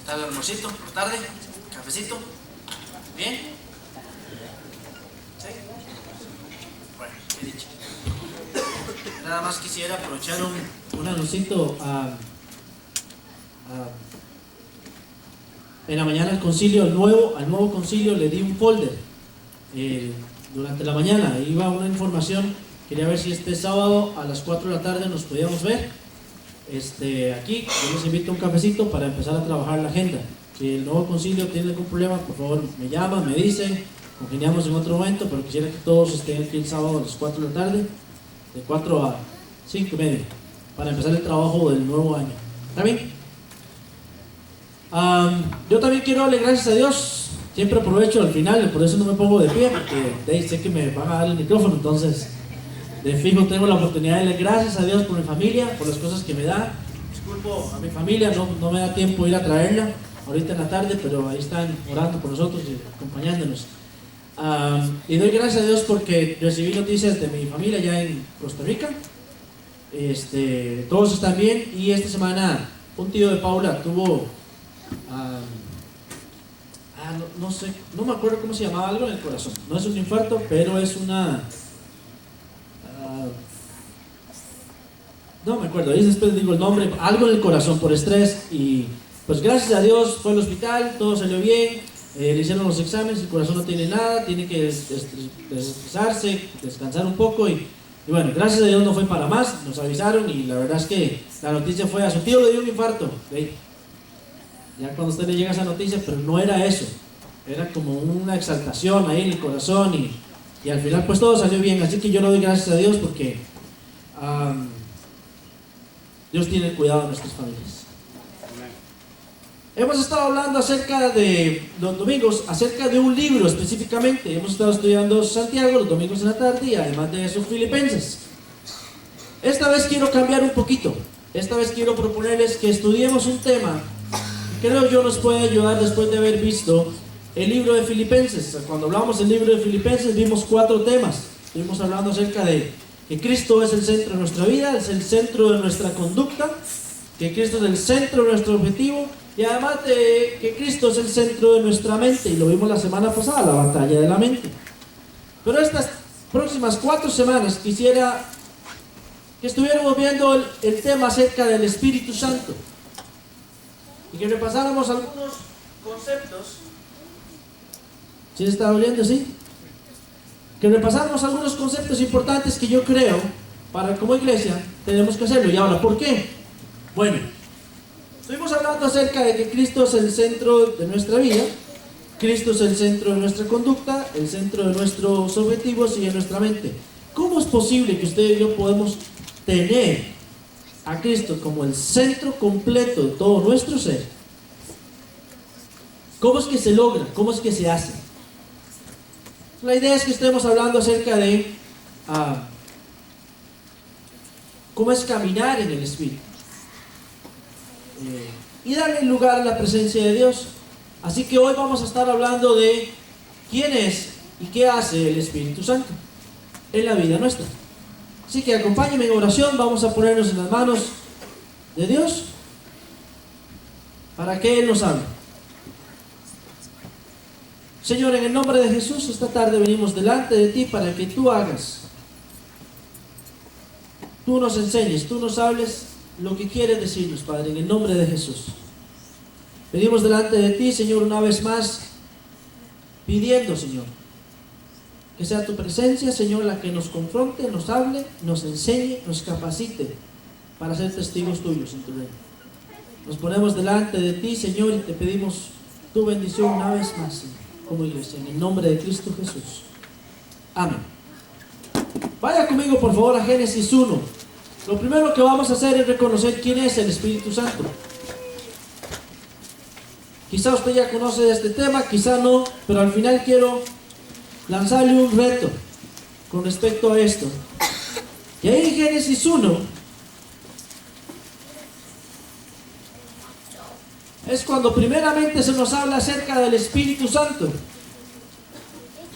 tal almuercito por tarde? ¿Cafecito? ¿Bien? ¿Sí? Bueno, qué dicho. Nada más quisiera aprovechar un anuncito. En la mañana al nuevo concilio le di un folder durante la mañana. Iba una información, quería ver si este sábado a las 4 de la tarde nos podíamos ver aquí. Yo les invito a un cafecito para empezar a trabajar la agenda. Si el nuevo concilio tiene algún problema, por favor me llaman, me dicen, congeniamos en otro momento, pero quisiera que todos estén aquí el sábado a las 4 de la tarde, de 4 a 5 y media, para empezar el trabajo del nuevo año. ¿Está bien? Yo también quiero darle gracias a Dios. Siempre aprovecho al final, por eso no me pongo de pie, porque de ahí sé que me van a dar el micrófono, entonces de fijo tengo la oportunidad de darle gracias a Dios por mi familia, por las cosas que me da. Disculpo a mi familia, no me da tiempo ir a traerla ahorita en la tarde, pero ahí están orando por nosotros y acompañándonos. Y doy gracias a Dios porque recibí noticias de mi familia allá en Costa Rica. Todos están bien, y esta semana un tío de Paula tuvo no sé, no me acuerdo cómo se llamaba, algo en el corazón. No es un infarto, pero es una no me acuerdo, ahí después digo el nombre, algo en el corazón por estrés, y pues gracias a Dios fue al hospital, todo salió bien, le hicieron los exámenes, el corazón no tiene nada, tiene que desestresarse, descansar un poco, y bueno, gracias a Dios no fue para más, nos avisaron, y la verdad es que la noticia fue: a su tío le dio un infarto. ¿Sí? Ya cuando a usted le llega esa noticia, pero no era eso, era como una exaltación ahí en el corazón, y al final pues todo salió bien. Así que yo le doy gracias a Dios porque Dios tiene cuidado de nuestras familias. Hemos estado hablando acerca de los domingos, acerca de un libro específicamente. Hemos estado estudiando Santiago los domingos en la tarde, y además de eso Filipenses. Esta vez quiero cambiar un poquito. Esta vez quiero proponerles que estudiemos un tema que creo yo nos puede ayudar después de haber visto el libro de Filipenses. Cuando hablamos del libro de Filipenses vimos 4 temas. Estuvimos hablando acerca de que Cristo es el centro de nuestra vida, es el centro de nuestra conducta, que Cristo es el centro de nuestro objetivo, y además de que Cristo es el centro de nuestra mente, y lo vimos la semana pasada, la batalla de la mente. Pero estas próximas 4 semanas quisiera que estuviéramos viendo el tema acerca del Espíritu Santo, y que repasáramos algunos conceptos. ¿Sí se está oyendo? ¿Sí? Que repasáramos algunos conceptos importantes que yo creo, para como iglesia, tenemos que hacerlo. Y ahora, ¿por qué? Bueno, estuvimos hablando acerca de que Cristo es el centro de nuestra vida, Cristo es el centro de nuestra conducta, el centro de nuestros objetivos y de nuestra mente. ¿Cómo es posible que usted y yo podemos tener a Cristo como el centro completo de todo nuestro ser? ¿Cómo es que se logra? ¿Cómo es que se hace? La idea es que estemos hablando acerca de cómo es caminar en el Espíritu, y darle lugar a la presencia de Dios. Así que hoy vamos a estar hablando de quién es y qué hace el Espíritu Santo en la vida nuestra. Así que acompáñenme en oración. Vamos a ponernos en las manos de Dios para que Él nos hable. Señor, en el nombre de Jesús, esta tarde venimos delante de ti para que tú hagas, tú nos enseñes, tú nos hables lo que quieres decirnos, Padre, en el nombre de Jesús. Venimos delante de ti, Señor, una vez más, pidiendo, Señor, que sea tu presencia, Señor, la que nos confronte, nos hable, nos enseñe, nos capacite para ser testigos tuyos en tu reino. Nos ponemos delante de ti, Señor, y te pedimos tu bendición una vez más, Señor, como iglesia, en el nombre de Cristo Jesús. Amén. Vaya conmigo por favor a Génesis 1. Lo primero que vamos a hacer es reconocer quién es el Espíritu Santo. Quizá usted ya conoce de este tema, quizá no, pero al final quiero lanzarle un reto con respecto a esto. Y ahí en Génesis 1 es cuando primeramente se nos habla acerca del Espíritu Santo.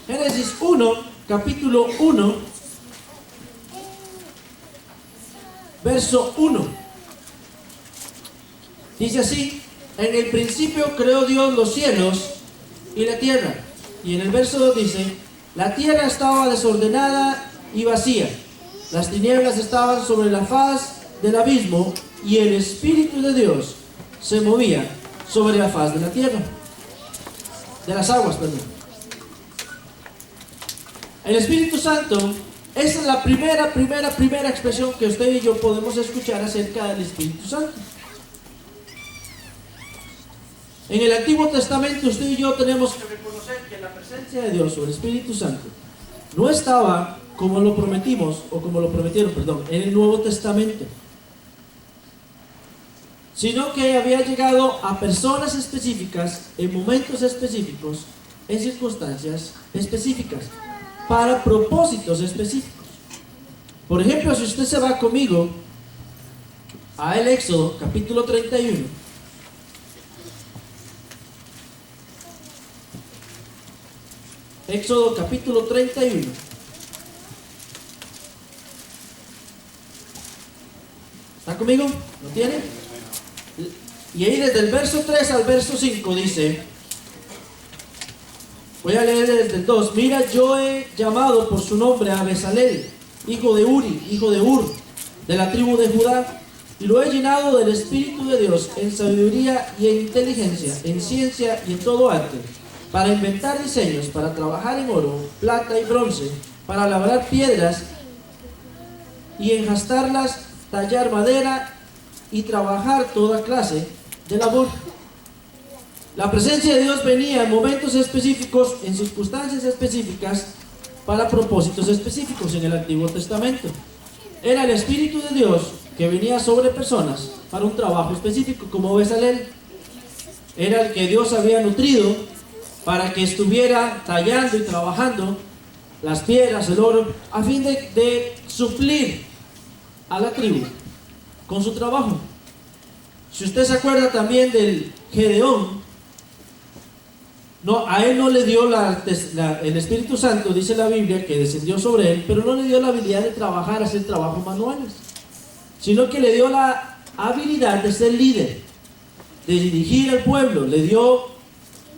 Génesis 1, capítulo 1, verso 1. Dice así: en el principio creó Dios los cielos y la tierra. Y en el verso 2 dice, la tierra estaba desordenada y vacía. Las tinieblas estaban sobre la faz del abismo y el Espíritu de Dios se movía sobre la faz de la tierra. De las aguas, perdón. El Espíritu Santo, esa es la primera expresión que usted y yo podemos escuchar acerca del Espíritu Santo. En el Antiguo Testamento usted y yo tenemos que reconocer que la presencia de Dios o el Espíritu Santo no estaba como lo prometieron, en el Nuevo Testamento, sino que había llegado a personas específicas, en momentos específicos, en circunstancias específicas, para propósitos específicos. Por ejemplo, si usted se va conmigo a el Éxodo capítulo 31, Éxodo capítulo 31. ¿Está conmigo? ¿Lo tiene? Y ahí desde el verso 3 al verso 5 dice, voy a leer desde el 2, mira, yo he llamado por su nombre a Bezalel, hijo de Uri, hijo de Ur, de la tribu de Judá, y lo he llenado del Espíritu de Dios en sabiduría y en inteligencia, en ciencia y en todo arte, para inventar diseños, para trabajar en oro, plata y bronce, para labrar piedras y enjastarlas, tallar madera y trabajar toda clase de labor. La presencia de Dios venía en momentos específicos, en circunstancias específicas, para propósitos específicos en el Antiguo Testamento. Era el Espíritu de Dios que venía sobre personas para un trabajo específico, como Bezalel. Era el que Dios había nutrido para que estuviera tallando y trabajando las piedras, el oro, a fin de suplir a la tribu con su trabajo. Si usted se acuerda también del Gedeón, a él no le dio el Espíritu Santo, dice la Biblia, que descendió sobre él, pero no le dio la habilidad de trabajar, hacer trabajos manuales, sino que le dio la habilidad de ser líder, de dirigir al pueblo, le dio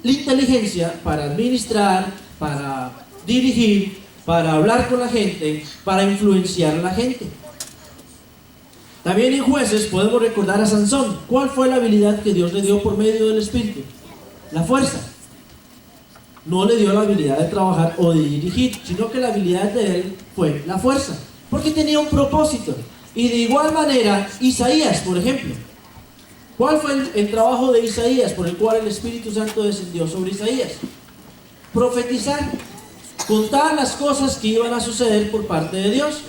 la inteligencia para administrar, para dirigir, para hablar con la gente, para influenciar a la gente. También en Jueces podemos recordar a Sansón. ¿Cuál fue la habilidad que Dios le dio por medio del Espíritu? La fuerza. No le dio la habilidad de trabajar o de dirigir, sino que la habilidad de él fue la fuerza, porque tenía un propósito. Y de igual manera, Isaías, por ejemplo, ¿cuál fue el trabajo de Isaías por el cual el Espíritu Santo descendió sobre Isaías? Profetizar, contar las cosas que iban a suceder por parte de Dios.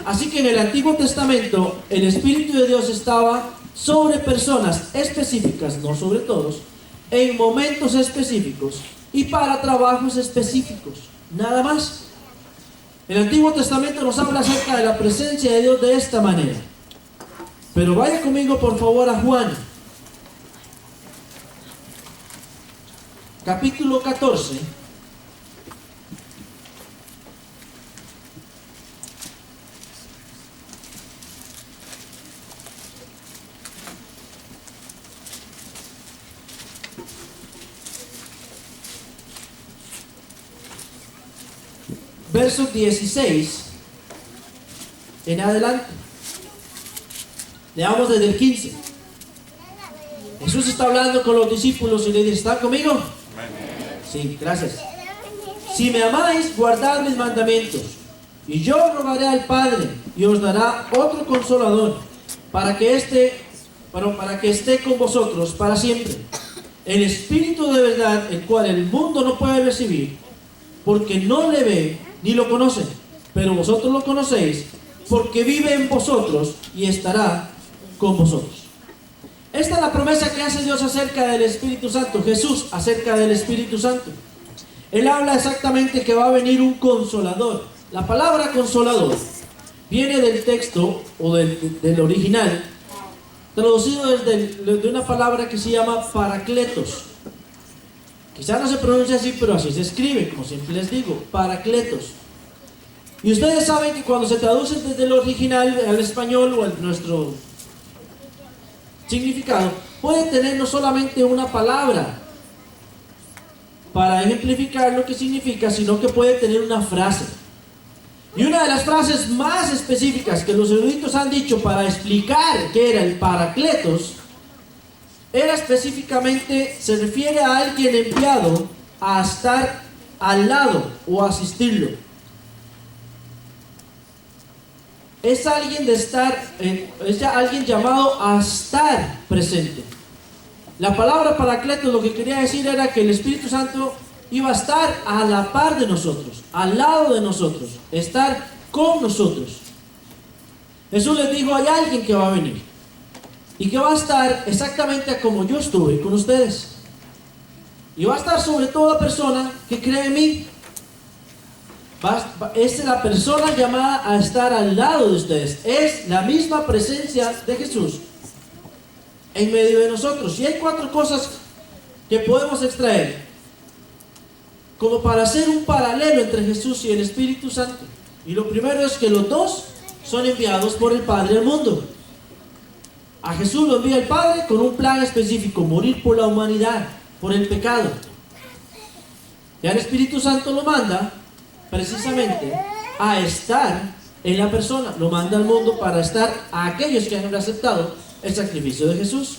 Así que en el Antiguo Testamento el Espíritu de Dios estaba sobre personas específicas, no sobre todos, en momentos específicos y para trabajos específicos, nada más. El Antiguo Testamento nos habla acerca de la presencia de Dios de esta manera. Pero vaya conmigo por favor a Juan, capítulo 14. Verso 16 en adelante. Leamos desde el 15. Jesús está hablando con los discípulos y le dice, ¿están conmigo? Sí, gracias. Si me amáis, guardad mis mandamientos. Y yo rogaré al Padre y os dará otro consolador para que esté con vosotros para siempre. El Espíritu de verdad, el cual el mundo no puede recibir, porque no le ve ni lo conoce, pero vosotros lo conocéis, porque vive en vosotros y estará con vosotros. Esta es la promesa que hace Dios acerca del Espíritu Santo, Jesús acerca del Espíritu Santo. Él habla exactamente que va a venir un consolador. La palabra consolador viene del texto o del original, traducido de una palabra que se llama paracletos. Quizá no se pronuncia así, pero así se escribe, como siempre les digo, paracletos. Y ustedes saben que cuando se traduce desde el original al español o a nuestro significado, puede tener no solamente una palabra para ejemplificar lo que significa, sino que puede tener una frase. Y una de las frases más específicas que los eruditos han dicho para explicar qué era el Paracletos, era específicamente, se refiere a alguien enviado a estar al lado o asistirlo. Es alguien es alguien llamado a estar presente. La palabra Paracletos lo que quería decir era que el Espíritu Santo iba a estar a la par de nosotros, al lado de nosotros, estar con nosotros. Jesús les dijo, hay alguien que va a venir y que va a estar exactamente como yo estuve con ustedes, y va a estar sobre toda persona que cree en mí. Es la persona llamada a estar al lado de ustedes. Es la misma presencia de Jesús en medio de nosotros. Y hay 4 cosas que podemos extraer como para hacer un paralelo entre Jesús y el Espíritu Santo. Y lo primero es que los dos son enviados por el Padre al mundo. A Jesús lo envía el Padre con un plan específico: morir por la humanidad, por el pecado. Y al Espíritu Santo lo manda precisamente a estar en la persona, lo manda al mundo para estar a aquellos que han aceptado el sacrificio de Jesús.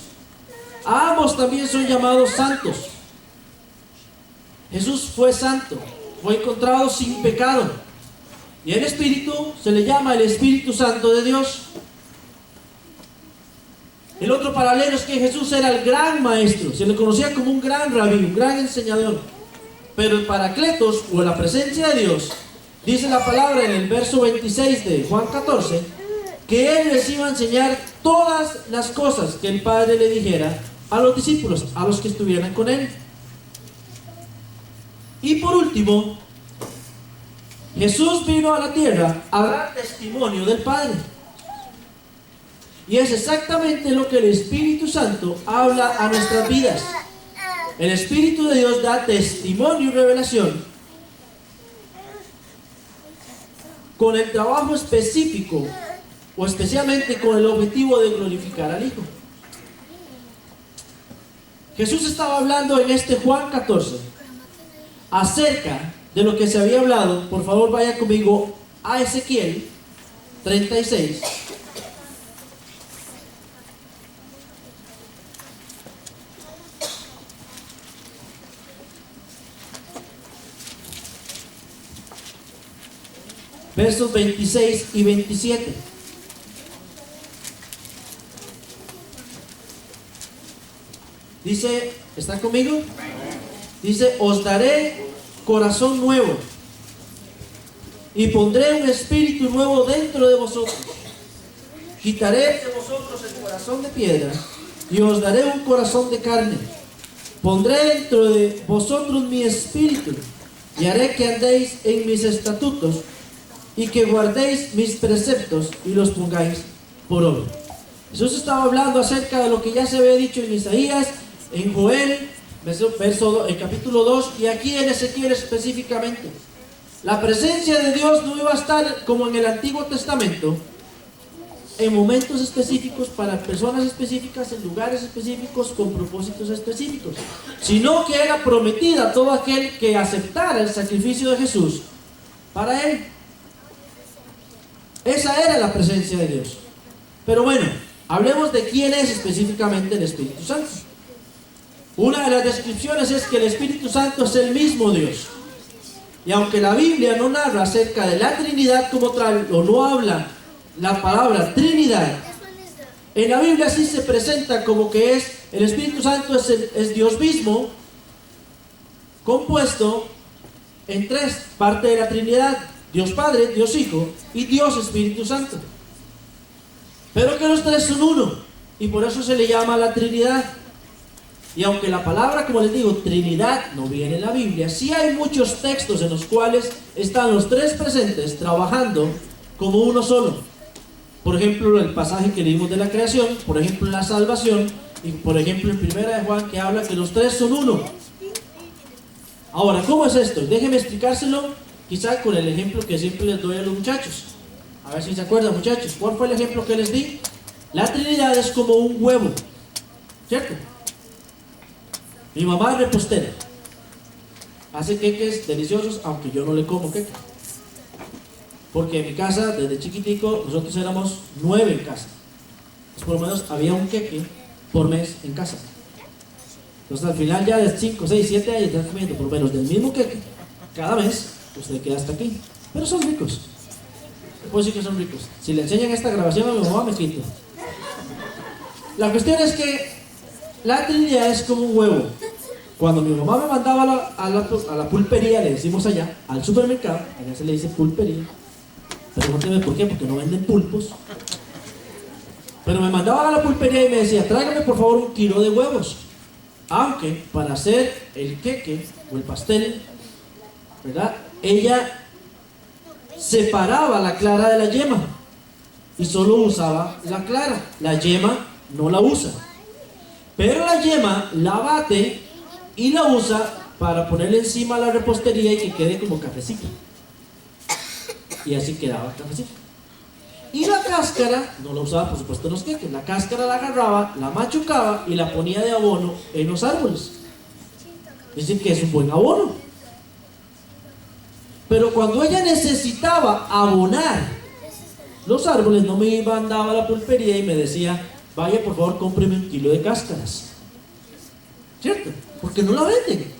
A ambos también son llamados santos. Jesús fue santo, fue encontrado sin pecado, y el Espíritu se le llama el Espíritu Santo de Dios. El otro paralelo es que Jesús era el gran maestro, se le conocía como un gran rabí, un gran enseñador. Pero el Paracletos, o la presencia de Dios, dice la palabra en el verso 26 de Juan 14, que Él les iba a enseñar todas las cosas que el Padre le dijera a los discípulos, a los que estuvieran con Él. Y por último, Jesús vino a la tierra a dar testimonio del Padre. Y es exactamente lo que el Espíritu Santo habla a nuestras vidas. El Espíritu de Dios da testimonio y revelación con el trabajo específico, o especialmente con el objetivo de glorificar al Hijo. Jesús estaba hablando en este Juan 14 acerca de lo que se había hablado. Por favor, vaya conmigo a Ezequiel 36. Versos 26 y 27. Dice, ¿está conmigo? Dice, os daré corazón nuevo y pondré un espíritu nuevo dentro de vosotros. Quitaré de vosotros el corazón de piedra y os daré un corazón de carne. Pondré dentro de vosotros mi espíritu y haré que andéis en mis estatutos y que guardéis mis preceptos y los pongáis por obra. Jesús estaba hablando acerca de lo que ya se había dicho en Isaías, en Joel, el capítulo 2, y aquí en Ezequiel específicamente. La presencia de Dios no iba a estar como en el Antiguo Testamento, en momentos específicos, para personas específicas, en lugares específicos, con propósitos específicos, sino que era prometida a todo aquel que aceptara el sacrificio de Jesús para él. Esa era la presencia de Dios. Pero bueno, hablemos de quién es específicamente el Espíritu Santo. Una de las descripciones es que el Espíritu Santo es el mismo Dios. Y aunque la Biblia no narra acerca de la Trinidad como tal, o no habla la palabra Trinidad, en la Biblia sí se presenta como que es el Espíritu Santo es Dios mismo, compuesto en 3 partes de la Trinidad: Dios Padre, Dios Hijo y Dios Espíritu Santo. Pero que los 3 son uno, y por eso se le llama la Trinidad. Y aunque la palabra, como les digo, Trinidad, no viene en la Biblia, sí hay muchos textos en los cuales están los 3 presentes trabajando como uno solo. Por ejemplo, el pasaje que leímos de la creación, por ejemplo, la salvación, y por ejemplo en 1 de Juan, que habla que los 3 son uno. Ahora, ¿cómo es esto? Déjenme explicárselo, quizá con el ejemplo que siempre les doy a los muchachos. A ver si se acuerdan, muchachos. ¿Cuál fue el ejemplo que les di? La Trinidad es como un huevo. ¿cierto? Mi mamá es repostera, hace queques deliciosos, aunque yo no le como queque, porque en mi casa, desde chiquitico, nosotros éramos 9 en casa. Entonces, por lo menos había un queque por mes en casa. Entonces, al final ya de 5, 6, 7 años están comiendo por lo menos del mismo queque cada mes, usted queda hasta aquí. Pero son ricos. Puedo decir que son ricos. Si le enseñan esta grabación a mi mamá, me quito. La cuestión es que la Trinidad es como un huevo. Cuando mi mamá me mandaba a la pulpería, le decimos allá, al supermercado, allá se le dice pulpería. Pregúnteme por qué, porque no venden pulpos. Pero me mandaba a la pulpería y me decía, tráigame por favor 1 kilo de huevos. Aunque para hacer el queque o el pastel, ¿verdad? Ella separaba la clara de la yema y solo usaba la clara. La yema no la usa. Pero la yema la bate y la usa para ponerle encima a la repostería y que quede como cafecito. Y así quedaba cafecito. Y la cáscara no la usaba, por supuesto, en los queques. La cáscara la agarraba, la machucaba y la ponía de abono en los árboles. Dicen que es un buen abono. Pero cuando ella necesitaba abonar los árboles, no me mandaba a la pulpería y me decía, vaya por favor, cómpreme 1 kilo de cáscaras. ¿Cierto? Porque no la venden.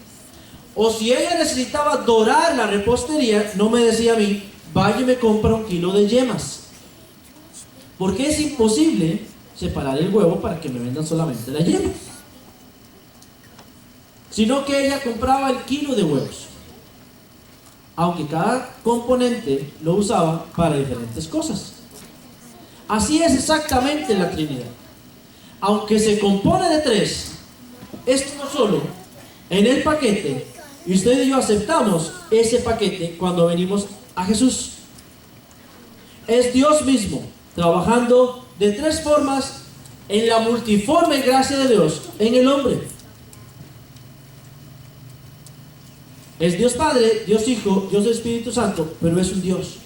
O si ella necesitaba dorar la repostería, no me decía a mí, vaya y me compra 1 kilo de yemas. Porque es imposible separar el huevo para que me vendan solamente la yema. Sino que ella compraba el kilo de huevos. Aunque cada componente lo usaba para diferentes cosas. Así es exactamente la Trinidad. Aunque se compone de 3, esto no solo en el paquete, y usted y yo aceptamos ese paquete cuando venimos a Jesús. Es Dios mismo trabajando de 3 formas en la multiforme gracia de Dios en el hombre. Es Dios Padre, Dios Hijo, Dios Espíritu Santo, pero es un Dios.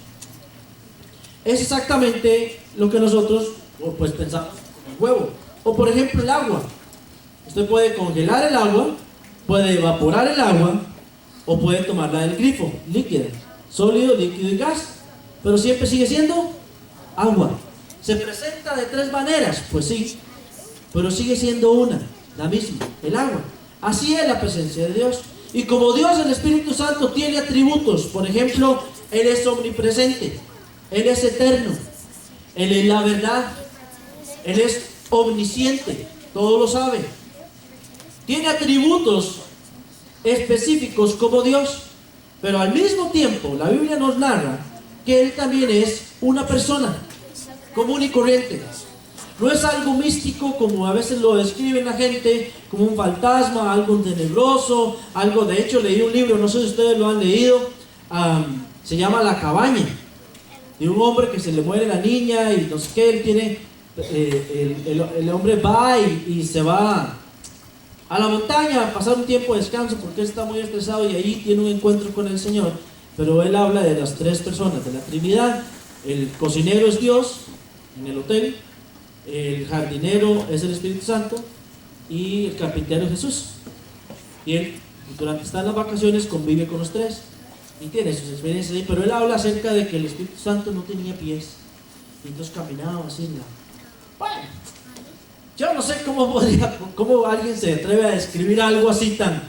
Es exactamente lo que nosotros pues pensamos como el huevo. O por ejemplo el agua. Usted puede congelar el agua, puede evaporar el agua, o puede tomarla del grifo, líquida, sólido, líquido y gas. Pero siempre sigue siendo agua. ¿Se presenta de 3 maneras? Pues sí, pero sigue siendo una, la misma, el agua. Así es la presencia de Dios. Y como Dios, el Espíritu Santo, tiene atributos, por ejemplo, Él es omnipresente, Él es eterno, Él es la verdad, Él es omnisciente, todo lo sabe. Tiene atributos específicos como Dios, pero al mismo tiempo la Biblia nos narra que Él también es una persona común y corriente. No es algo místico como a veces lo describen la gente, como un fantasma, algo tenebroso, algo. De hecho leí un libro, no sé si ustedes lo han leído, se llama La cabaña, de un hombre que se le muere la niña y no sé qué. Él tiene, el hombre va y se va a la montaña a pasar un tiempo de descanso porque él está muy estresado y ahí tiene un encuentro con el Señor. Pero él habla de las 3 personas de la Trinidad. El cocinero es Dios en el hotel, el jardinero es el Espíritu Santo y el carpintero es Jesús. Y él, durante están las vacaciones, convive con los 3 y tiene sus experiencias ahí. Pero él habla acerca de que el Espíritu Santo no tenía pies y entonces caminaba así en la... Bueno, yo no sé cómo alguien se atreve a describir algo así tan...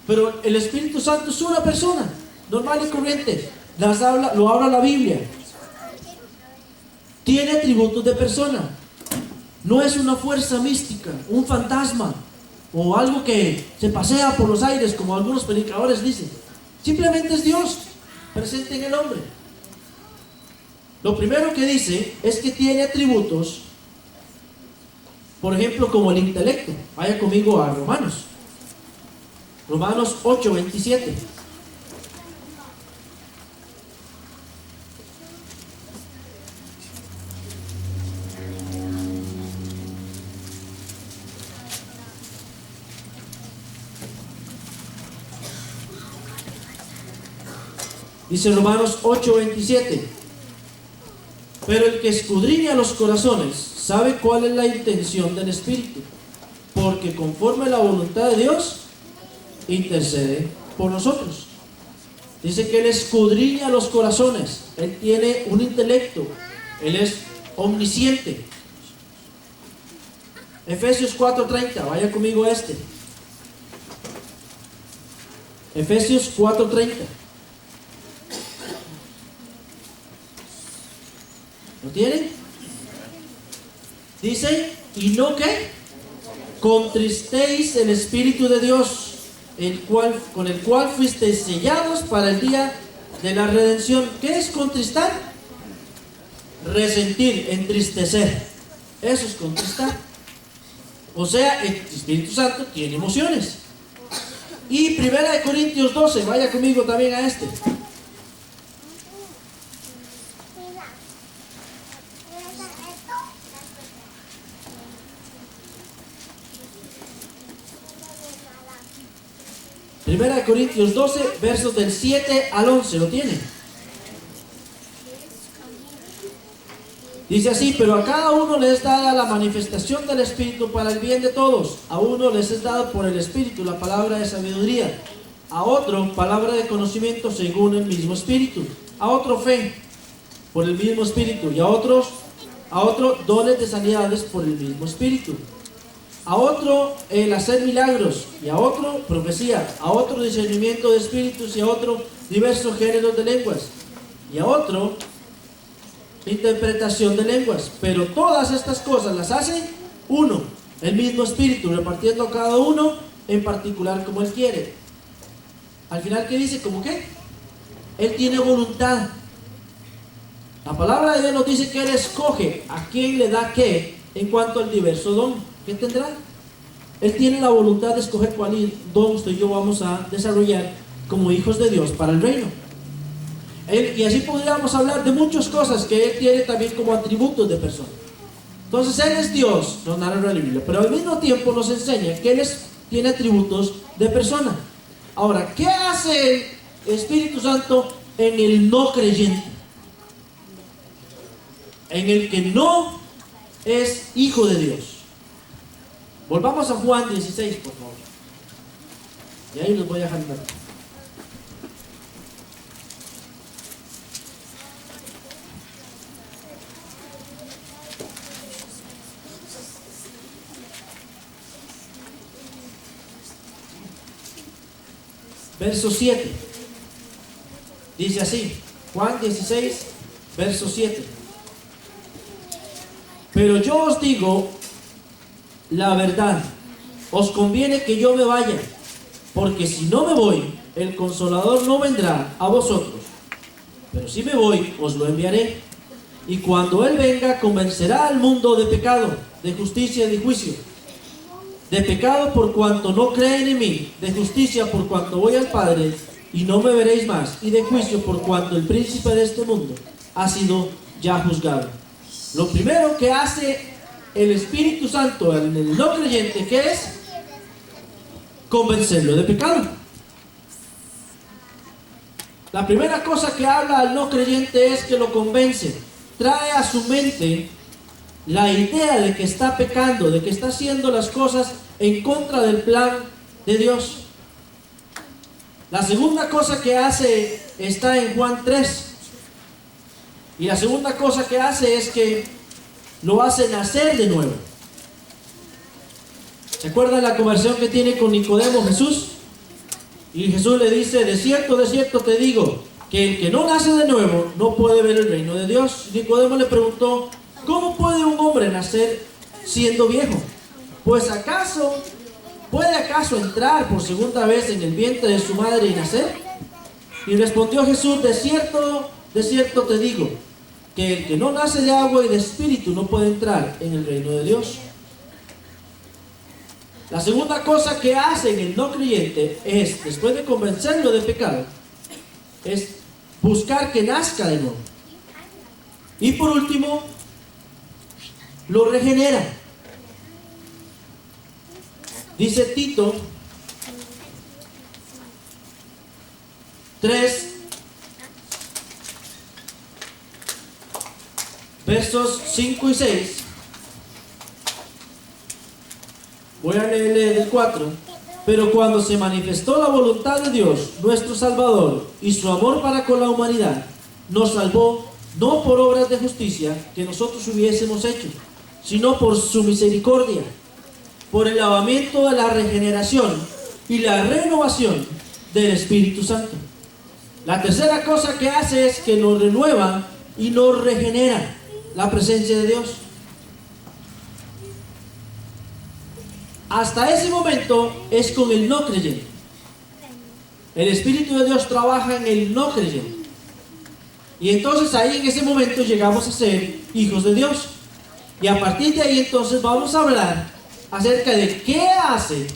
Pero el Espíritu Santo es una persona normal y corriente. Lo habla la Biblia. Tiene atributos de persona. No es una fuerza mística, un fantasma o algo que se pasea por los aires como algunos predicadores dicen. Simplemente es Dios presente en el hombre. Lo primero que dice es que tiene atributos, por ejemplo, como el intelecto. Vaya conmigo a Romanos 8:27. Dice Romanos 8:27: pero el que escudriña los corazones sabe cuál es la intención del Espíritu, porque conforme a la voluntad de Dios, intercede por nosotros. Dice que Él escudriña los corazones. Él tiene un intelecto. Él es omnisciente. Efesios 4:30, vaya conmigo a este. Efesios 4:30. ¿Lo tienen? Dice, ¿y no qué? Contristéis el Espíritu de Dios, con el cual fuisteis sellados para el día de la redención. ¿Qué es contristar? Resentir, entristecer. Eso es contristar. O sea, el Espíritu Santo tiene emociones. Y 1 Corintios 12, vaya conmigo también a este. Primera de Corintios 12, versos del 7 al 11, ¿lo tienen? Dice así, pero a cada uno les es dada la manifestación del Espíritu para el bien de todos. A uno les es dado por el Espíritu la palabra de sabiduría, a otro palabra de conocimiento según el mismo Espíritu, a otro fe por el mismo Espíritu, y a otro dones de sanidades por el mismo Espíritu, a otro el hacer milagros, y a otro profecía, a otro discernimiento de espíritus, y a otro diversos géneros de lenguas, y a otro interpretación de lenguas. Pero todas estas cosas las hace uno, el mismo Espíritu, repartiendo a cada uno en particular como Él quiere. Al final, ¿qué dice? ¿Cómo qué? Él tiene voluntad. La palabra de Dios nos dice que Él escoge a quién le da qué en cuanto al diverso don. ¿Qué tendrá? Él tiene la voluntad de escoger cuál don usted y yo vamos a desarrollar como hijos de Dios para el reino. Y así podríamos hablar de muchas cosas que Él tiene también como atributos de persona. Entonces Él es Dios, nos narra la Biblia, pero al mismo tiempo nos enseña que Él tiene atributos de persona. Ahora, ¿qué hace el Espíritu Santo en el no creyente? En el que no es hijo de Dios. Volvamos a Juan 16, por favor. Y ahí los voy a dejar ver. Verso 7. Dice así, Juan 16, verso 7. Pero yo os digo la verdad, os conviene que yo me vaya, porque si no me voy, el Consolador no vendrá a vosotros, pero si me voy, os lo enviaré. Y cuando Él venga, convencerá al mundo de pecado, de justicia y de juicio. De pecado por cuanto no creen en mí, de justicia por cuanto voy al Padre y no me veréis más, y de juicio por cuanto el príncipe de este mundo ha sido ya juzgado. Lo primero que hace el Espíritu Santo en el no creyente, ¿qué es? Convencerlo de pecado. La primera cosa que habla al no creyente es que lo convence, trae a su mente la idea de que está pecando, de que está haciendo las cosas en contra del plan de Dios. La segunda cosa que hace está en Juan 3. Y la segunda cosa que hace es que lo hace nacer de nuevo. ¿Se acuerdan la conversación que tiene con Nicodemo Jesús? Y Jesús le dice, de cierto te digo, que el que no nace de nuevo no puede ver el reino de Dios. Nicodemo le preguntó, ¿cómo puede un hombre nacer siendo viejo? Pues ¿puede acaso entrar por segunda vez en el vientre de su madre y nacer? Y respondió Jesús, de cierto te digo, que el que no nace de agua y de espíritu no puede entrar en el reino de Dios. La segunda cosa que hace en el no creyente es, después de convencerlo de pecado, es buscar que nazca de nuevo. Y por último, lo regenera. Dice Tito 3, versos 5 y 6. Voy a leerle del 4. Pero cuando se manifestó la voluntad de Dios, nuestro Salvador, y su amor para con la humanidad, nos salvó no por obras de justicia que nosotros hubiésemos hecho, sino por su misericordia, por el lavamiento de la regeneración y la renovación del Espíritu Santo. La tercera cosa que hace es que nos renueva y nos regenera la presencia de Dios. Hasta ese momento es con el no creyente. El Espíritu de Dios trabaja en el no creyente. Y entonces ahí en ese momento llegamos a ser hijos de Dios. Y a partir de ahí entonces vamos a hablar acerca de qué hace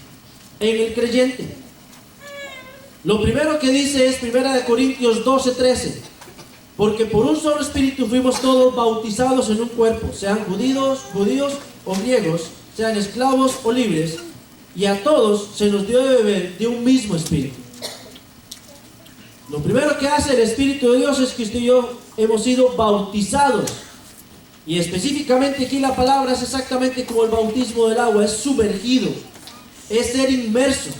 en el creyente. Lo primero que dice es 1 Corintios 12:13. Porque por un solo Espíritu fuimos todos bautizados en un cuerpo, sean judíos o griegos, sean esclavos o libres, y a todos se nos dio de beber de un mismo Espíritu. Lo primero que hace el Espíritu de Dios es que usted y yo hemos sido bautizados. Y específicamente aquí la palabra es exactamente como el bautismo del agua, es sumergido, es ser inmerso,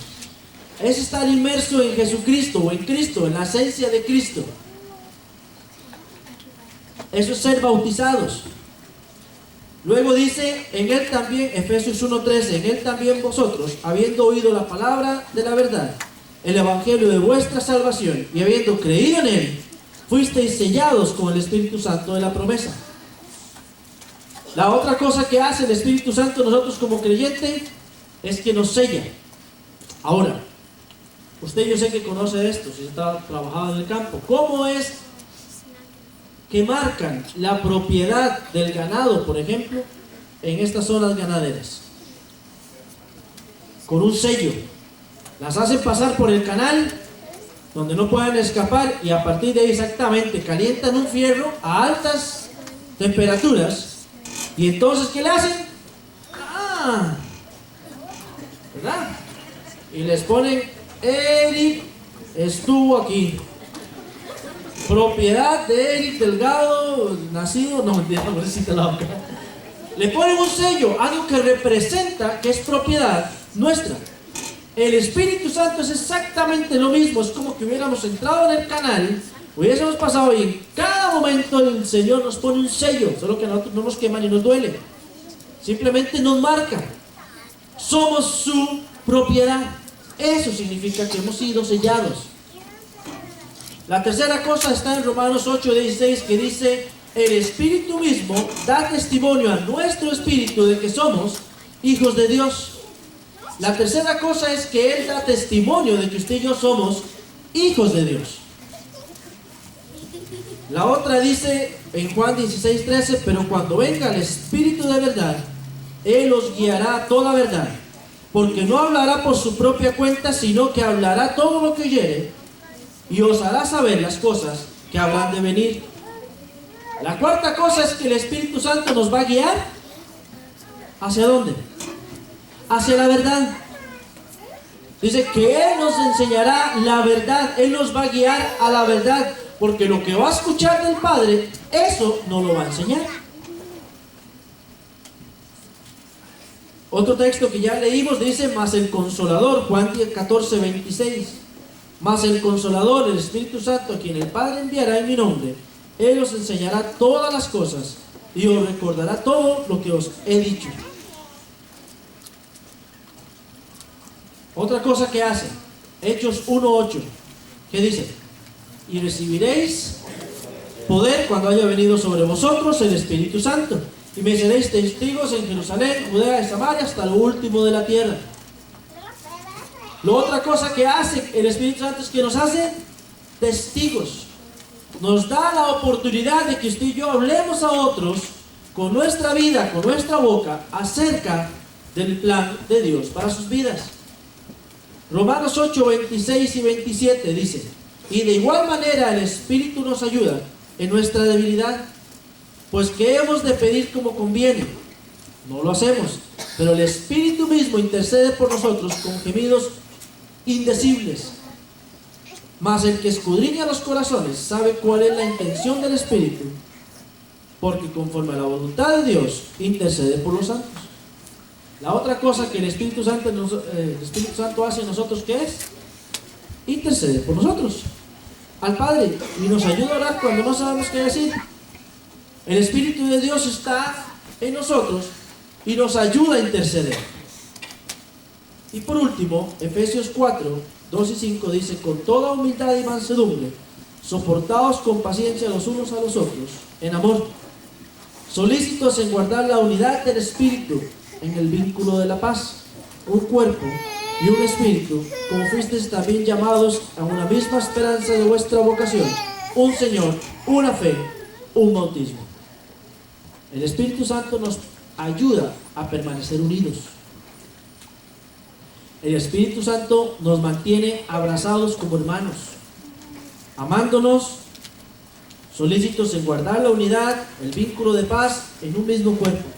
es estar inmerso en Jesucristo o en Cristo, en la esencia de Cristo. Eso es ser bautizados. Luego dice, en él también, Efesios 1:13, en él también vosotros, habiendo oído la palabra de la verdad, el evangelio de vuestra salvación, y habiendo creído en él, fuisteis sellados con el Espíritu Santo de la promesa. La otra cosa que hace el Espíritu Santo nosotros como creyentes es que nos sella. Ahora, usted yo sé que conoce esto, si está trabajando en el campo. ¿Cómo es que marcan la propiedad del ganado, por ejemplo, en estas zonas ganaderas? Con un sello. Las hacen pasar por el canal donde no pueden escapar, y a partir de ahí exactamente calientan un fierro a altas temperaturas, y entonces ¿qué le hacen? ¿Verdad? Y les ponen: Eric estuvo aquí, propiedad de Eric Delgado, nacido, no mentira, pobrecita la boca. Le ponen un sello, algo que representa que es propiedad nuestra. El Espíritu Santo es exactamente lo mismo. Es como que hubiéramos entrado en el canal, hubiésemos pasado y en cada momento el Señor nos pone un sello, solo que a nosotros no nos quema ni nos duele, simplemente nos marca. Somos su propiedad. Eso significa que hemos sido sellados. La tercera cosa está en Romanos 8:16, que dice: el Espíritu mismo da testimonio a nuestro espíritu de que somos hijos de Dios. La tercera cosa es que Él da testimonio de que usted y yo somos hijos de Dios. La otra dice en Juan 16:13: pero cuando venga el Espíritu de verdad, Él os guiará a toda verdad, porque no hablará por su propia cuenta, sino que hablará todo lo que oyere, y os hará saber las cosas que habrán de venir. La cuarta cosa es que el Espíritu Santo nos va a guiar. ¿Hacia dónde? Hacia la verdad. Dice que Él nos enseñará la verdad. Él nos va a guiar a la verdad, porque lo que va a escuchar del Padre, eso no lo va a enseñar. Otro texto que ya leímos dice: mas el Consolador, Juan 14:26, mas el Consolador, el Espíritu Santo, a quien el Padre enviará en mi nombre, Él os enseñará todas las cosas y os recordará todo lo que os he dicho. Otra cosa que hace, Hechos 1:8, ¿qué dice? Y recibiréis poder cuando haya venido sobre vosotros el Espíritu Santo, y me seréis testigos en Jerusalén, Judea y Samaria, hasta lo último de la tierra. La otra cosa que hace el Espíritu Santo es que nos hace testigos. Nos da la oportunidad de que usted y yo hablemos a otros con nuestra vida, con nuestra boca, acerca del plan de Dios para sus vidas. Romanos 8:26 y 27 dice: y de igual manera el Espíritu nos ayuda en nuestra debilidad, pues que hemos de pedir como conviene. No lo hacemos, pero el Espíritu mismo intercede por nosotros con gemidos indecibles. Mas el que escudriña los corazones sabe cuál es la intención del Espíritu, porque conforme a la voluntad de Dios intercede por los santos. La otra cosa que el Espíritu Santo, el Espíritu Santo hace en nosotros, ¿qué es? Interceder por nosotros al Padre y nos ayuda a orar cuando no sabemos qué decir. El Espíritu de Dios está en nosotros y nos ayuda a interceder. Y por último, Efesios 4, 2 y 5 dice: con toda humildad y mansedumbre, soportaos con paciencia los unos a los otros, en amor, solícitos en guardar la unidad del Espíritu en el vínculo de la paz, un cuerpo y un espíritu, como fuisteis también llamados a una misma esperanza de vuestra vocación, un Señor, una fe, un bautismo. El Espíritu Santo nos ayuda a permanecer unidos. El Espíritu Santo nos mantiene abrazados como hermanos, amándonos, solícitos en guardar la unidad, el vínculo de paz en un mismo cuerpo.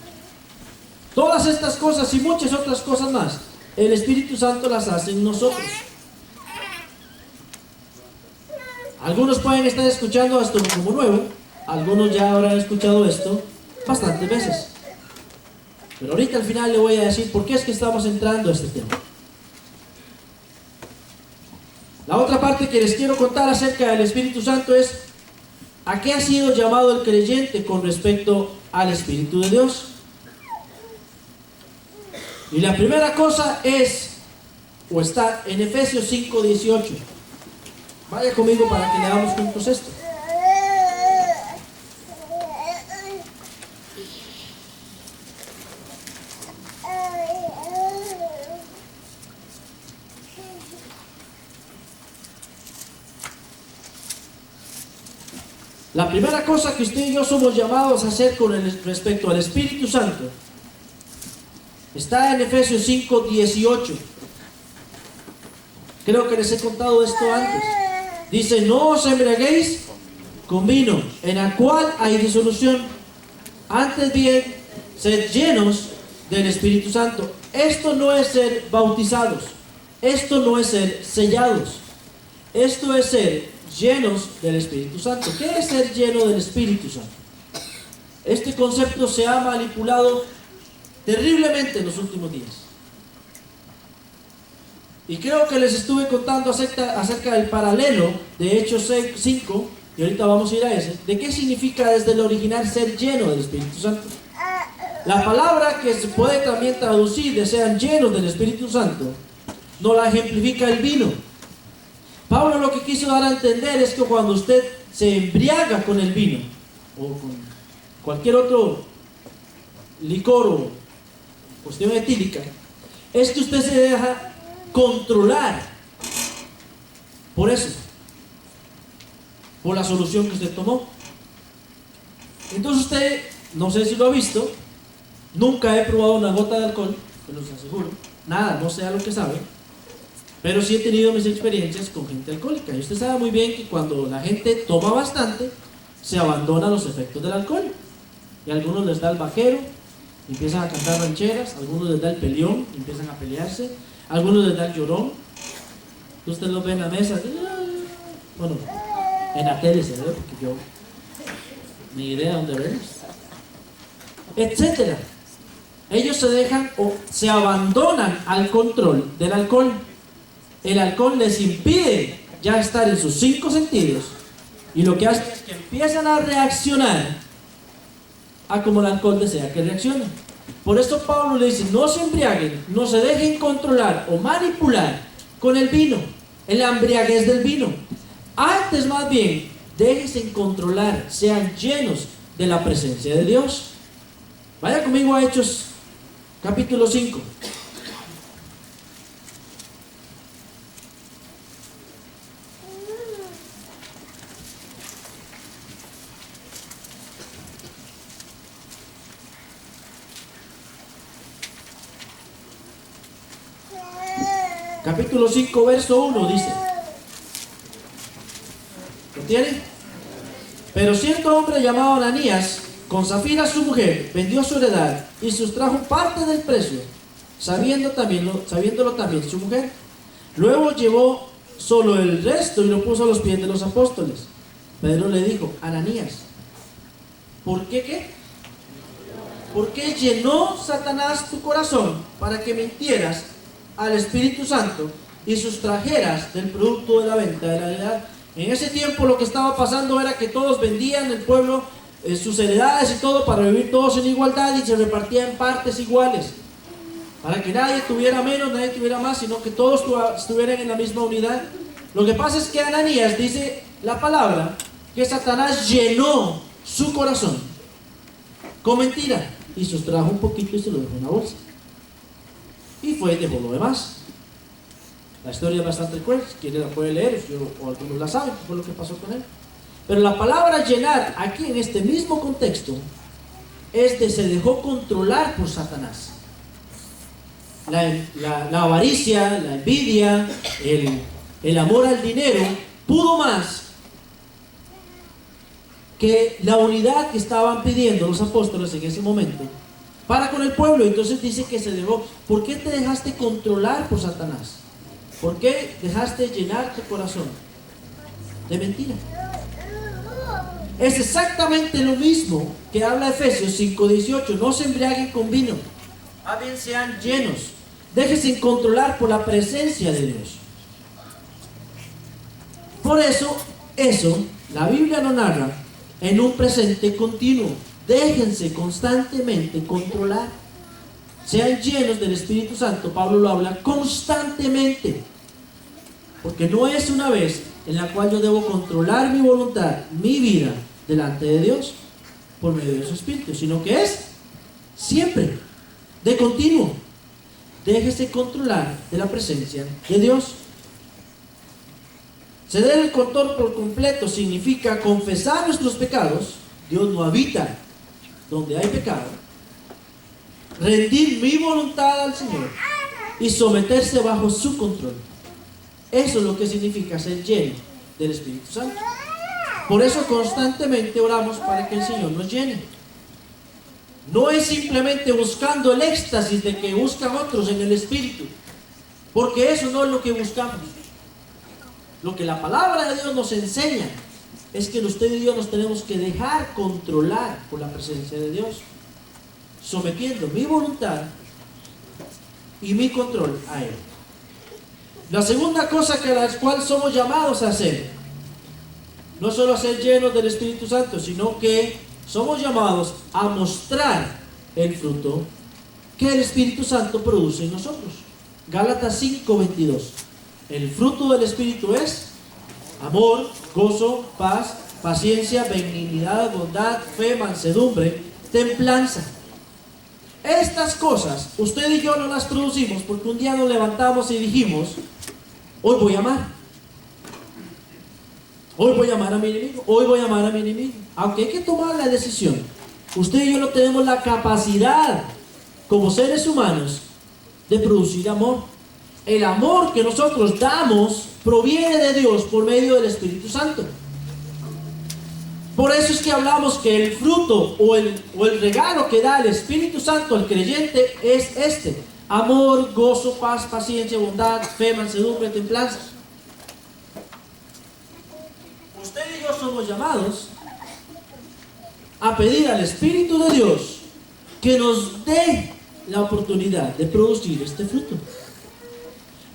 Todas estas cosas y muchas otras cosas más, el Espíritu Santo las hace en nosotros. Algunos pueden estar escuchando esto como nuevo, algunos ya habrán escuchado esto bastantes veces. Pero ahorita al final le voy a decir por qué es que estamos entrando a este tema. La otra parte que les quiero contar acerca del Espíritu Santo es a qué ha sido llamado el creyente con respecto al Espíritu de Dios. Y la primera cosa es, o está en Efesios 5, 18. Vaya conmigo para que leamos juntos esto. La primera cosa que usted y yo somos llamados a hacer con respecto al Espíritu Santo está en Efesios 5, 18. Creo que les he contado esto antes. Dice: no os embriaguéis con vino, en el cual hay disolución. Antes bien, sed llenos del Espíritu Santo. Esto no es ser bautizados. Esto no es ser sellados. Esto es ser llenos del Espíritu Santo. ¿Qué es ser lleno del Espíritu Santo? Este concepto se ha manipulado terriblemente en los últimos días. Y creo que les estuve contando acerca del paralelo de Hechos 5, y ahorita vamos a ir a ese, de qué significa desde el original ser lleno del Espíritu Santo. La palabra que se puede también traducir de sean llenos del Espíritu Santo, nos la ejemplifica el vino. Pablo lo que quiso dar a entender es que cuando usted se embriaga con el vino, o con cualquier otro licor o cuestión etílica, es que usted se deja controlar por eso, por la solución que usted tomó. Entonces usted, no sé si lo ha visto, nunca he probado una gota de alcohol, se los aseguro, nada, no sé a lo que sabe, pero sí he tenido mis experiencias con gente alcohólica. Y usted sabe muy bien que cuando la gente toma bastante, se abandona los efectos del alcohol. Y a algunos les da el bajero, empiezan a cantar rancheras, a algunos les da el peleón, empiezan a pelearse, a algunos les da el llorón. Usted los ve en la mesa, bueno, en la tele se ve, porque yo ni idea dónde verlos, etcétera. Ellos se dejan o se abandonan al control del alcohol. El alcohol les impide ya estar en sus 5 sentidos, y lo que hacen es que empiezan a reaccionar a como el alcohol desea que reaccionen. Por eso Pablo le dice: no se embriaguen, no se dejen controlar o manipular con el vino, en la embriaguez del vino. Antes, más bien, déjense controlar, sean llenos de la presencia de Dios. Vaya conmigo a Hechos capítulo 5. Capítulo 5, verso 1 dice, ¿lo tiene? Pero cierto hombre llamado Ananías, con Zafira su mujer, vendió su heredad y sustrajo parte del precio, sabiéndolo también su mujer. Luego llevó solo el resto y lo puso a los pies de los apóstoles. Pedro le dijo: Ananías, ¿por qué qué? ¿por qué llenó Satanás tu corazón para que mintieras al Espíritu Santo y sustrajeras del producto de la venta de la heredad? En ese tiempo lo que estaba pasando era que todos vendían el pueblo sus heredades y todo para vivir todos en igualdad y se repartían en partes iguales, para que nadie tuviera menos, nadie tuviera más, sino que todos estuvieran en la misma unidad. Lo que pasa es que Ananías, dice la palabra, que Satanás llenó su corazón con mentira y sustrajo un poquito y se lo dejó en la bolsa y fue y dejó lo demás. La historia es bastante cruel, quien la puede leer o algunos la saben, qué fue lo que pasó con él. Pero la palabra llenar aquí en este mismo contexto es de se dejó controlar por Satanás. La avaricia, la envidia, el amor al dinero pudo más que la unidad que estaban pidiendo los apóstoles en ese momento para con el pueblo. Entonces dice que se dejó. ¿Por qué te dejaste controlar por Satanás? ¿Por qué dejaste llenar tu corazón de mentira? Es exactamente lo mismo que habla Efesios 5:18. No se embriaguen con vino, más bien sean llenos. Déjense controlar por la presencia de Dios. Por eso, la Biblia lo narra en un presente continuo. Déjense constantemente controlar. Sean llenos del Espíritu Santo. Pablo lo habla constantemente. Porque no es una vez en la cual yo debo controlar mi voluntad, mi vida, delante de Dios, por medio de su Espíritu, sino que es siempre, de continuo. Déjese controlar de la presencia de Dios. Ceder el control por completo significa confesar nuestros pecados. Dios no habita donde hay pecado. Rendir mi voluntad al Señor y someterse bajo su control. Eso es lo que significa ser lleno del Espíritu Santo. Por eso constantemente oramos para que el Señor nos llene. No es simplemente buscando el éxtasis de que buscan otros en el Espíritu, porque eso no es lo que buscamos. Lo que la palabra de Dios nos enseña es que usted y yo nos tenemos que dejar controlar por la presencia de Dios, sometiendo mi voluntad y mi control a Él. La segunda cosa que a la cual somos llamados a hacer, no solo a ser llenos del Espíritu Santo, sino que somos llamados a mostrar el fruto que el Espíritu Santo produce en nosotros. Gálatas 5:22. El fruto del Espíritu es amor, gozo, paz, paciencia, benignidad, bondad, fe, mansedumbre, templanza. Estas cosas, usted y yo no las producimos porque un día nos levantamos y dijimos: hoy voy a amar. Hoy voy a amar a mi enemigo. Hoy voy a amar a mi enemigo. Aunque hay que tomar la decisión. Usted y yo no tenemos la capacidad, como seres humanos, de producir amor. El amor que nosotros damos proviene de Dios por medio del Espíritu Santo. Por eso es que hablamos que el fruto o el regalo que da el Espíritu Santo al creyente es este: amor, gozo, paz, paciencia, bondad, fe, mansedumbre, templanza. Usted y yo somos llamados a pedir al Espíritu de Dios que nos dé la oportunidad de producir este fruto.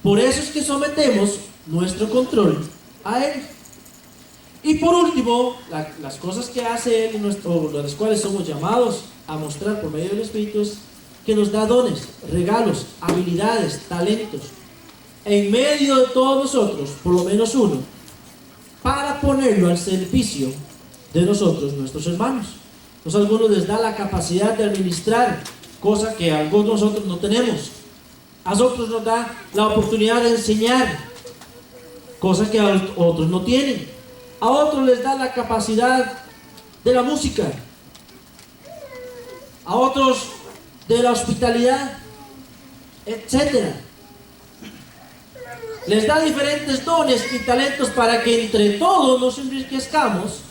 Por eso es que sometemos nuestro control a Él. Y por último, las cosas que hace Él, las cuales somos llamados a mostrar por medio del Espíritu, es que nos da dones, regalos, habilidades, talentos, en medio de todos nosotros, por lo menos uno, para ponerlo al servicio de nosotros, nuestros hermanos. A algunos les da la capacidad de administrar, cosa que algunos nosotros no tenemos. A otros nos da la oportunidad de enseñar, cosa que a otros no tienen. A otros les da la capacidad de la música, a otros de la hospitalidad, etc. Les da diferentes dones y talentos para que entre todos nos enriquezcamos,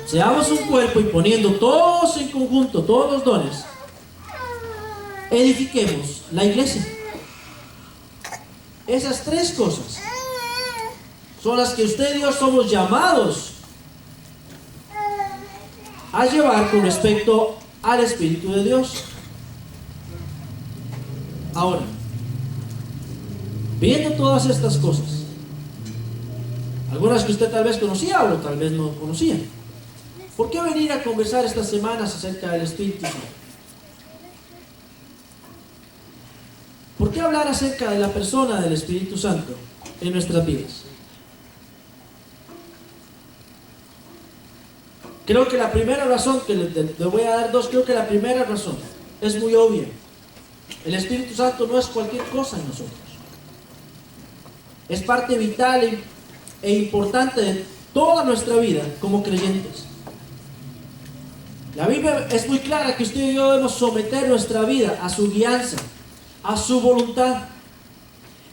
seamos un cuerpo, y poniendo todos en conjunto, todos los dones, edifiquemos la iglesia. Esas tres cosas son las que usted y yo somos llamados a llevar con respecto al Espíritu de Dios. Ahora, viendo todas estas cosas, algunas que usted tal vez conocía o tal vez no conocía, ¿por qué venir a conversar estas semanas acerca del Espíritu Santo? ¿Por qué hablar acerca de la persona del Espíritu Santo en nuestras vidas? Creo que la primera razón, que le voy a dar dos, creo que la primera razón es muy obvia. El Espíritu Santo no es cualquier cosa en nosotros. Es parte vital e importante de toda nuestra vida como creyentes. La Biblia es muy clara que usted y yo debemos someter nuestra vida a su guianza, a su voluntad.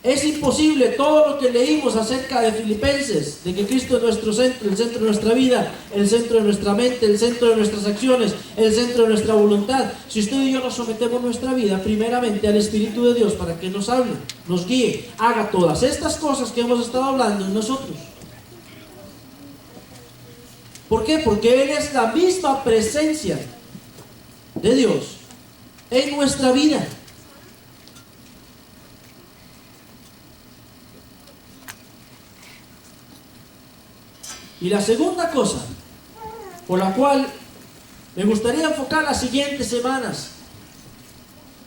Es imposible todo lo que leímos acerca de Filipenses, de que Cristo es nuestro centro, el centro de nuestra vida, el centro de nuestra mente, el centro de nuestras acciones, el centro de nuestra voluntad. Si usted y yo nos sometemos nuestra vida primeramente al Espíritu de Dios para que nos hable, nos guíe, haga todas estas cosas que hemos estado hablando en nosotros. ¿Por qué? Porque Él es la misma presencia de Dios en nuestra vida. Y la segunda cosa por la cual me gustaría enfocar las siguientes semanas,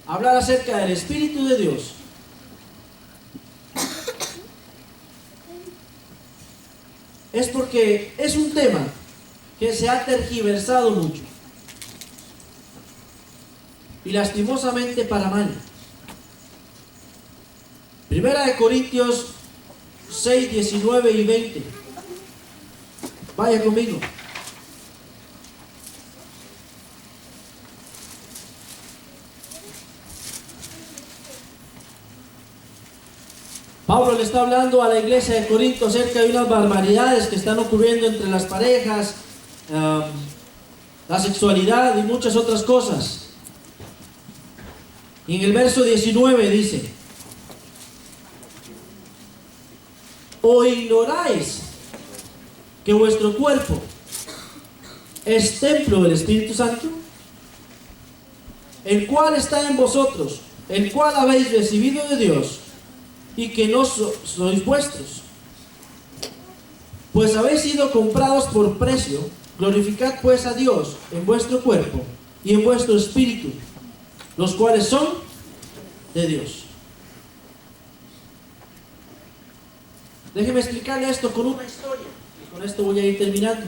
hablar acerca del Espíritu de Dios, es porque es un tema que se ha tergiversado mucho y lastimosamente para mal. Primera de Corintios 6, 19 y 20. Vaya conmigo. Pablo le está hablando a la iglesia de Corinto acerca de unas barbaridades que están ocurriendo entre las parejas, la sexualidad y muchas otras cosas. Y en el verso 19 dice: ¿o ignoráis que vuestro cuerpo es templo del Espíritu Santo, el cual está en vosotros, el cual habéis recibido de Dios, y que no sois vuestros? Pues habéis sido comprados por precio. Glorificad pues a Dios en vuestro cuerpo y en vuestro espíritu, los cuales son de Dios. Déjeme explicarle esto con una historia. Con esto voy a ir terminando.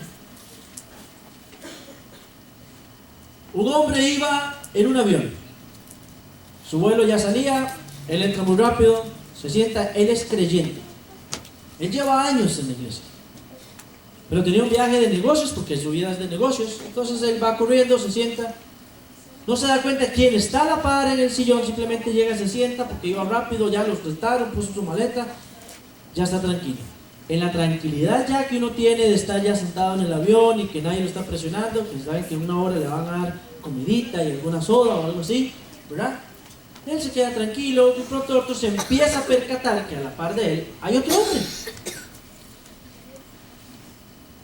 Un hombre iba en un avión. Su vuelo ya salía. Él entra muy rápido, se sienta. Él es creyente. Él lleva años en la iglesia, pero tenía un viaje de negocios, porque su vida es de negocios. Entonces él va corriendo, se sienta. No se da cuenta quién está a la par en el sillón. Simplemente llega, se sienta porque iba rápido. Ya lo rentaron, puso su maleta. Ya está tranquilo. En la tranquilidad ya que uno tiene de estar ya sentado en el avión y que nadie lo está presionando, que sabe que en una hora le van a dar comidita y alguna soda o algo así, ¿verdad? Él se queda tranquilo. De pronto otro se empieza a percatar que a la par de él hay otro hombre.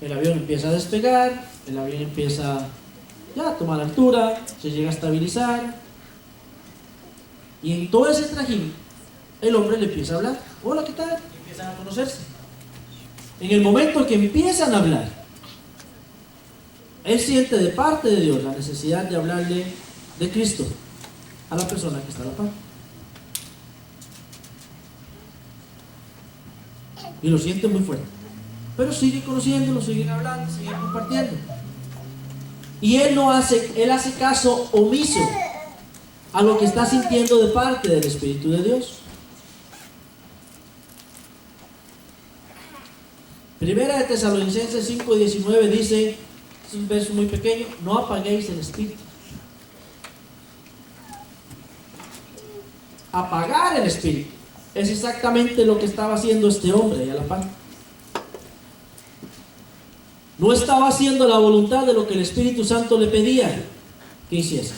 El avión empieza a despegar, el avión empieza ya a tomar altura, se llega a estabilizar, y en todo ese trajín el hombre le empieza a hablar. Hola, ¿qué tal? Empiezan a conocerse. En el momento que empiezan a hablar, él siente de parte de Dios la necesidad de hablarle de Cristo a la persona que está a la par. Y lo siente muy fuerte. Pero sigue conociéndolo, siguen hablando, siguen compartiendo. Y él hace caso omiso a lo que está sintiendo de parte del Espíritu de Dios. Primera de Tesalonicenses 5:19 dice, es un verso muy pequeño: no apaguéis el espíritu. Apagar el espíritu es exactamente lo que estaba haciendo este hombre ahí a la par. No estaba haciendo la voluntad de lo que el Espíritu Santo le pedía que hiciese,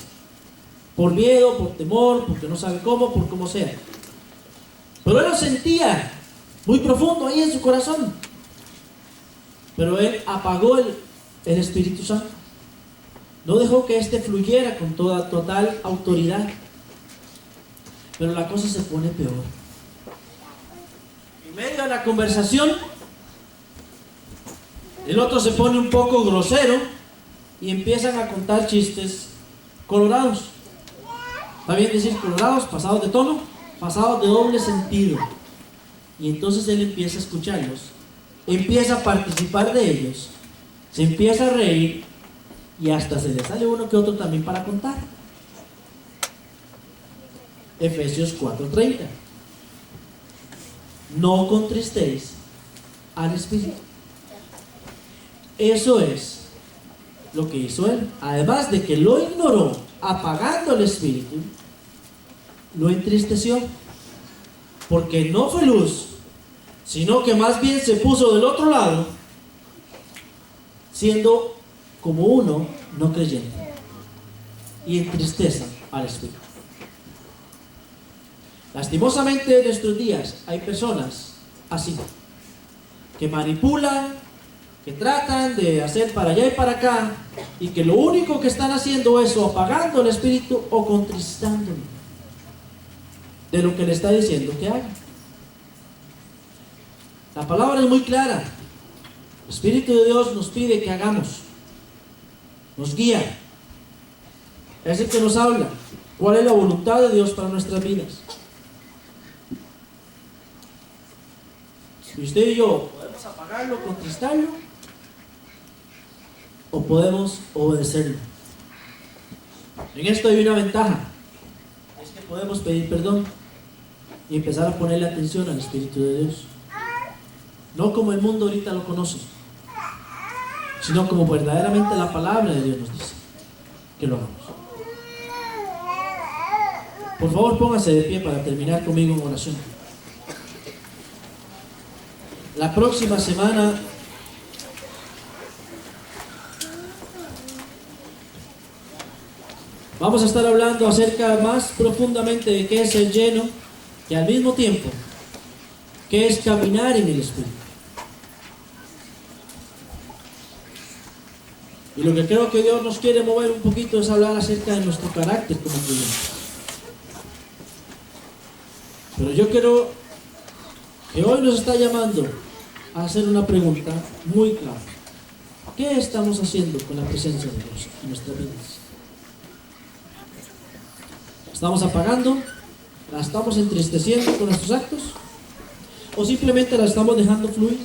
por miedo, por temor, porque no sabe cómo, por cómo sea. Pero él lo sentía muy profundo ahí en su corazón. Pero él apagó el Espíritu Santo. No dejó que éste fluyera con toda total autoridad. Pero la cosa se pone peor. En medio de la conversación, el otro se pone un poco grosero y empiezan a contar chistes colorados. ¿Está bien decir colorados? Pasados de tono, pasados de doble sentido. Y entonces él empieza a escucharlos, empieza a participar de ellos, se empieza a reír y hasta se le sale uno que otro también para contar. Efesios 4:30. No contristéis al Espíritu. Eso es lo que hizo él. Además de que lo ignoró, apagando el Espíritu, lo entristeció. Porque no fue luz, sino que más bien se puso del otro lado, siendo como uno no creyente, y entristece al Espíritu. Lastimosamente en nuestros días hay personas así, que manipulan, que tratan de hacer para allá y para acá, y que lo único que están haciendo es o apagando el Espíritu o contristándolo de lo que le está diciendo que haga. La palabra es muy clara. El Espíritu de Dios nos pide que hagamos, nos guía, es el que nos habla cuál es la voluntad de Dios para nuestras vidas. Y usted y yo podemos apagarlo, contristarlo, o podemos obedecerlo. En esto hay una ventaja, es que podemos pedir perdón y empezar a ponerle atención al Espíritu de Dios, no como el mundo ahorita lo conoce, sino como verdaderamente la palabra de Dios nos dice que lo hagamos. Por favor, póngase de pie para terminar conmigo en oración. La próxima semana vamos a estar hablando acerca más profundamente de qué es el lleno y al mismo tiempo qué es caminar en el Espíritu. Y lo que creo que Dios nos quiere mover un poquito es hablar acerca de nuestro carácter como creyentes. Pero yo creo que hoy nos está llamando a hacer una pregunta muy clara. ¿Qué estamos haciendo con la presencia de Dios en nuestras vidas? ¿Estamos apagando? ¿La estamos entristeciendo con nuestros actos? ¿O simplemente la estamos dejando fluir?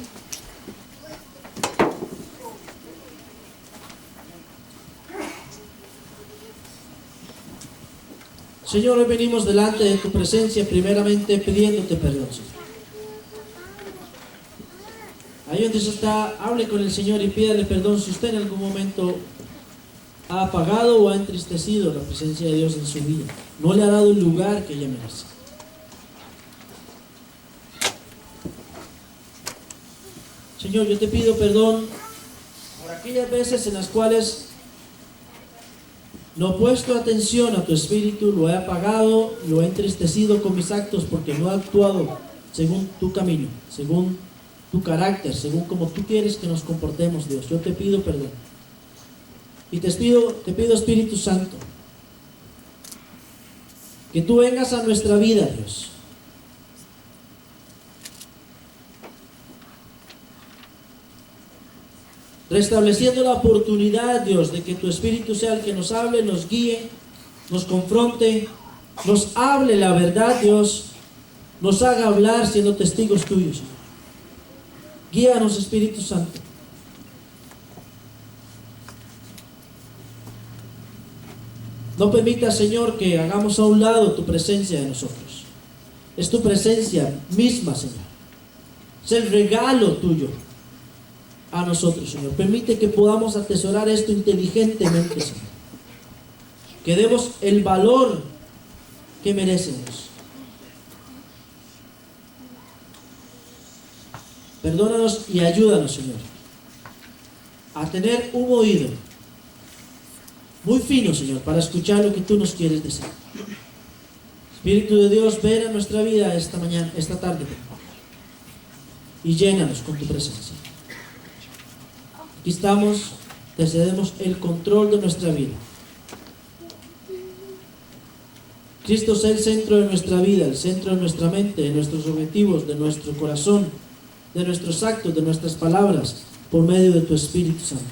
Señor, hoy venimos delante de tu presencia primeramente pidiéndote perdón, Señor. Ahí donde usted está, hable con el Señor y pídale perdón si usted en algún momento ha apagado o ha entristecido la presencia de Dios en su vida. No le ha dado el lugar que ella merece. Señor, yo te pido perdón por aquellas veces en las cuales no he puesto atención a tu Espíritu, lo he apagado, lo he entristecido con mis actos porque no he actuado según tu camino, según tu carácter, según como tú quieres que nos comportemos, Dios. Yo te pido perdón. Y te pido Espíritu Santo, que tú vengas a nuestra vida, Dios. Restableciendo la oportunidad, Dios, de que tu Espíritu sea el que nos hable, nos guíe, nos confronte, nos hable la verdad, Dios, nos haga hablar siendo testigos tuyos, Señor. Guíanos, Espíritu Santo. No permitas, Señor, que hagamos a un lado tu presencia de nosotros. Es tu presencia misma, Señor. Es el regalo tuyo a nosotros, Señor. Permite que podamos atesorar esto inteligentemente, Señor. Que demos el valor que merecemos. Perdónanos y ayúdanos, Señor, a tener un oído muy fino, Señor, para escuchar lo que tú nos quieres decir. Espíritu de Dios, ven a nuestra vida esta mañana, esta tarde, y llénanos con tu presencia. Aquí estamos te cedemos el control de nuestra vida. Cristo sea el centro de nuestra vida, el centro de nuestra mente, de nuestros objetivos, de nuestro corazón, de nuestros actos, de nuestras palabras, por medio de tu Espíritu Santo.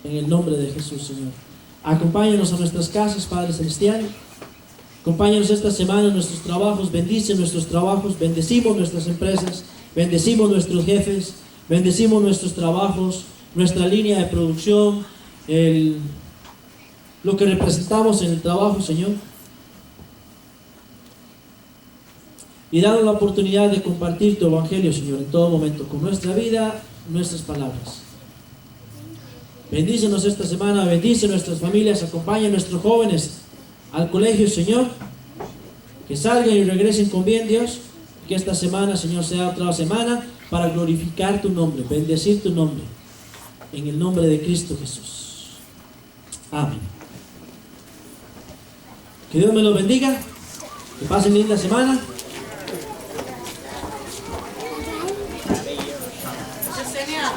En el nombre de Jesús, Señor. Acompáñanos a nuestras casas, Padre Celestial. Acompáñanos esta semana en nuestros trabajos. Bendice nuestros trabajos. Bendecimos nuestras empresas. Bendecimos nuestros jefes. Bendecimos nuestros trabajos, nuestra línea de producción, lo que representamos en el trabajo, Señor. Y danos la oportunidad de compartir tu Evangelio, Señor, en todo momento, con nuestra vida, nuestras palabras. Bendícenos esta semana, bendice nuestras familias, acompaña a nuestros jóvenes al colegio, Señor. Que salgan y regresen con bien, Dios. Que esta semana, Señor, sea otra semana para glorificar tu nombre, bendecir tu nombre. En el nombre de Cristo Jesús. Amén. Que Dios me los bendiga. Que pasen linda semana. Genial.